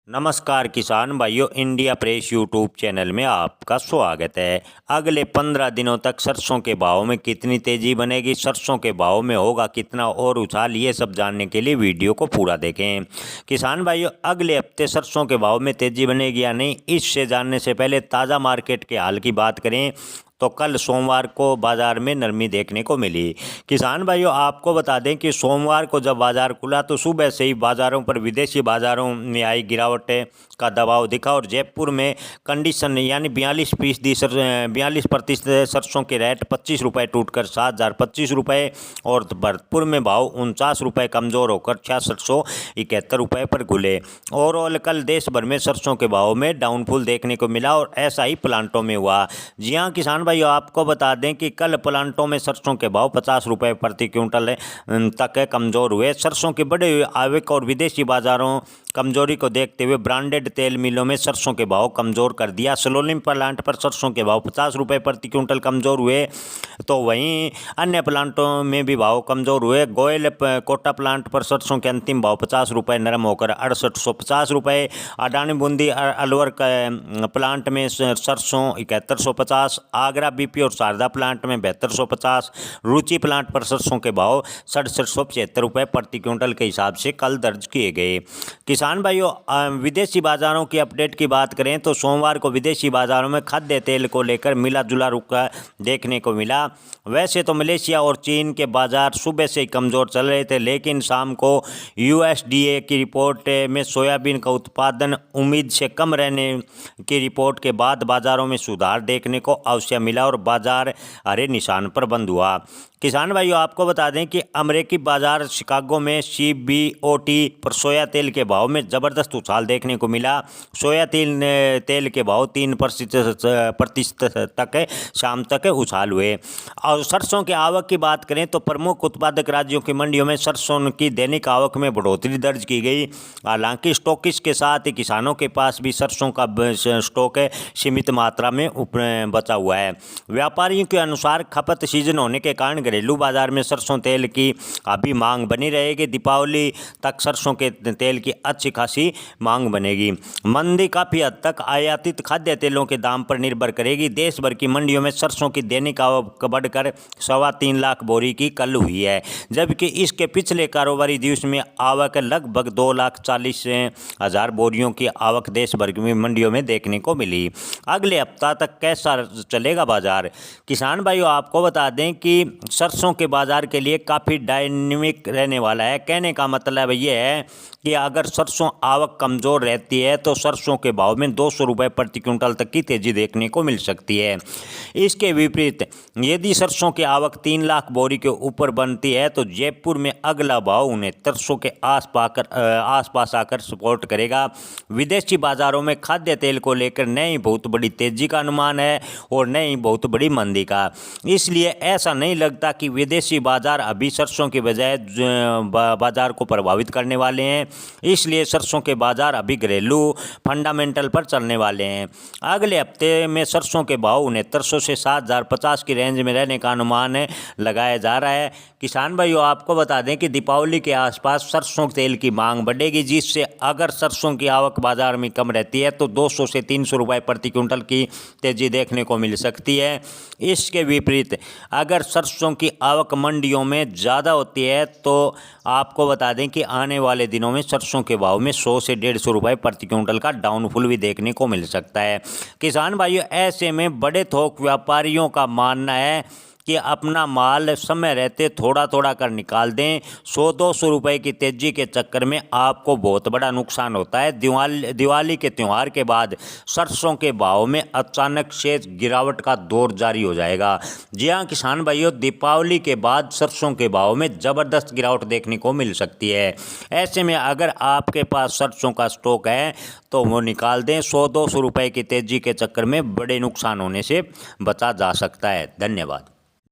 नमस्कार किसान भाइयों, इंडिया प्रेस यूट्यूब चैनल में आपका स्वागत है। अगले 15 दिनों तक सरसों के भाव में कितनी तेजी बनेगी, सरसों के भाव में होगा कितना और उछाल, ये सब जानने के लिए वीडियो को पूरा देखें। किसान भाइयों, अगले हफ्ते सरसों के भाव में तेजी बनेगी या नहीं, इससे जानने से पहले ताज़ा मार्केट के हाल की बात करें तो कल सोमवार को बाजार में नरमी देखने को मिली। किसान भाइयों, आपको बता दें कि सोमवार को जब बाजार खुला तो सुबह से ही बाज़ारों पर विदेशी बाज़ारों में आई गिरावट का दबाव दिखा और जयपुर में कंडीशन यानी 42% सरसों के रेट 25 रुपये टूटकर 7,025 रुपये और भरतपुर में भाव 49 रुपये कमज़ोर होकर 6671 रुपये पर खुले। ओवरऑल कल देश भर में सरसों के भाव में डाउनफॉल देखने को मिला और ऐसा ही प्लांटों में हुआ। जी हाँ किसान भाइयों, आपको बता दें कि कल प्लांटों में सरसों के भाव 50 रुपये प्रति क्विंटल तक कमज़ोर हुए। सरसों के बढ़े हुए आवक और विदेशी बाज़ारों कमजोरी को देखते हुए ब्रांडेड तेल मिलों में सरसों के भाव कमज़ोर कर दिया। सलोनी प्लांट पर सरसों के भाव 50 रुपये प्रति क्विंटल कमज़ोर हुए तो वहीं अन्य प्लांटों में भी भाव कमज़ोर हुए। गोयल कोटा प्लांट पर सरसों के अंतिम भाव 50 रुपये नरम होकर 6850 रुपये। अडानी बूंदी अलवर प्लांट में सरसों 7150, आगरा बीपी और शारदा प्लांट में 7250, रुचि प्लांट पर सरसों के भाव 6775 रुपये प्रति क्विंटल के हिसाब से कल दर्ज किए गए। किसान भाइयों, विदेशी बाज़ारों की अपडेट की बात करें तो सोमवार को विदेशी बाज़ारों में खाद्य तेल को लेकर मिला जुला रुख देखने को मिला। वैसे तो मलेशिया और चीन के बाज़ार सुबह से ही कमज़ोर चल रहे थे, लेकिन शाम को यूएसडीए की रिपोर्ट में सोयाबीन का उत्पादन उम्मीद से कम रहने की रिपोर्ट के बाद बाज़ारों में सुधार देखने को अवसर मिला और बाज़ार हरे निशान पर बंद हुआ। किसान भाइयों, आपको बता दें कि अमेरिकी बाज़ार शिकागो में CBOT पर सोया तेल के भाव में ज़बरदस्त उछाल देखने को मिला। सोया तेल के भाव 3% तक शाम तक उछाल हुए। और सरसों की आवक की बात करें तो प्रमुख उत्पादक राज्यों की मंडियों में सरसों की दैनिक आवक में बढ़ोतरी दर्ज की गई। हालांकि स्टॉकिस्ट के साथ ही किसानों के पास भी सरसों का स्टॉक सीमित मात्रा में बचा हुआ है। व्यापारियों के अनुसार खपत सीजन होने के कारण घरेलू बाजार में सरसों तेल की अभी मांग बनी रहेगी। दीपावली तक सरसों के तेल की अच्छी खासी मांग बनेगी। मंदी काफ़ी हद तक आयातित खाद्य तेलों के दाम पर निर्भर करेगी। देश भर की मंडियों में सरसों की दैनिक आवक बढ़कर 3.25 लाख बोरी की कल हुई है, जबकि इसके पिछले कारोबारी दिवस में आवक लगभग 2,40,000 बोरियों की आवक देश भर की मंडियों में देखने को मिली। अगले हफ्ता तक कैसा चलेगा बाजार? किसान भाइयों, आपको बता दें कि सरसों के बाज़ार के लिए काफ़ी डायनेमिक रहने वाला है। कहने का मतलब ये है कि अगर सरसों आवक कमज़ोर रहती है तो सरसों के भाव में 200 रुपये प्रति क्विंटल तक की तेज़ी देखने को मिल सकती है। इसके विपरीत यदि सरसों की आवक 3 लाख बोरी के ऊपर बनती है तो जयपुर में अगला भाव 6900 के आसपास आकर सपोर्ट करेगा। विदेशी बाज़ारों में खाद्य तेल को लेकर नई बहुत बड़ी तेज़ी का अनुमान है और नई बहुत बड़ी मंदी का। इसलिए ऐसा नहीं लगता कि विदेशी बाज़ार अभी सरसों के बजाय बाज़ार को प्रभावित करने वाले हैं। इसलिए सरसों के बाज़ार अभी घरेलू फंडामेंटल पर चलने वाले हैं। अगले हफ्ते में सरसों के भाव 6900 से 7,050 की रेंज में रहने का अनुमान लगाया जा रहा है। किसान भाइयों, आपको बता दें कि दीपावली के आसपास सरसों तेल की मांग बढ़ेगी, जिससे अगर सरसों की आवक बाज़ार में कम रहती है तो 200 से 300 रुपये प्रति क्विंटल की तेज़ी देखने को मिल सकती है। इसके विपरीत अगर सरसों की आवक मंडियों में ज़्यादा होती है तो आपको बता दें कि आने वाले दिनों में सरसों के भाव में 100 से 150 रुपये प्रति क्विंटल का डाउनफॉल भी देखने को मिल सकता है। किसान भाइयों, ऐसे में बड़े थोक व्यापारियों का मानना है कि अपना माल समय रहते थोड़ा थोड़ा कर निकाल दें। 100-200 रुपये की तेज़ी के चक्कर में आपको बहुत बड़ा नुकसान होता है। दिवाली के त्यौहार के बाद सरसों के भाव में अचानक से गिरावट का दौर जारी हो जाएगा। जी हाँ किसान भाइयों, दीपावली के बाद सरसों के भाव में ज़बरदस्त गिरावट देखने को मिल सकती है। ऐसे में अगर आपके पास सरसों का स्टॉक है तो वो निकाल दें। 100-200 रुपये की तेज़ी के चक्कर में बड़े नुकसान होने से बचा जा सकता है। धन्यवाद।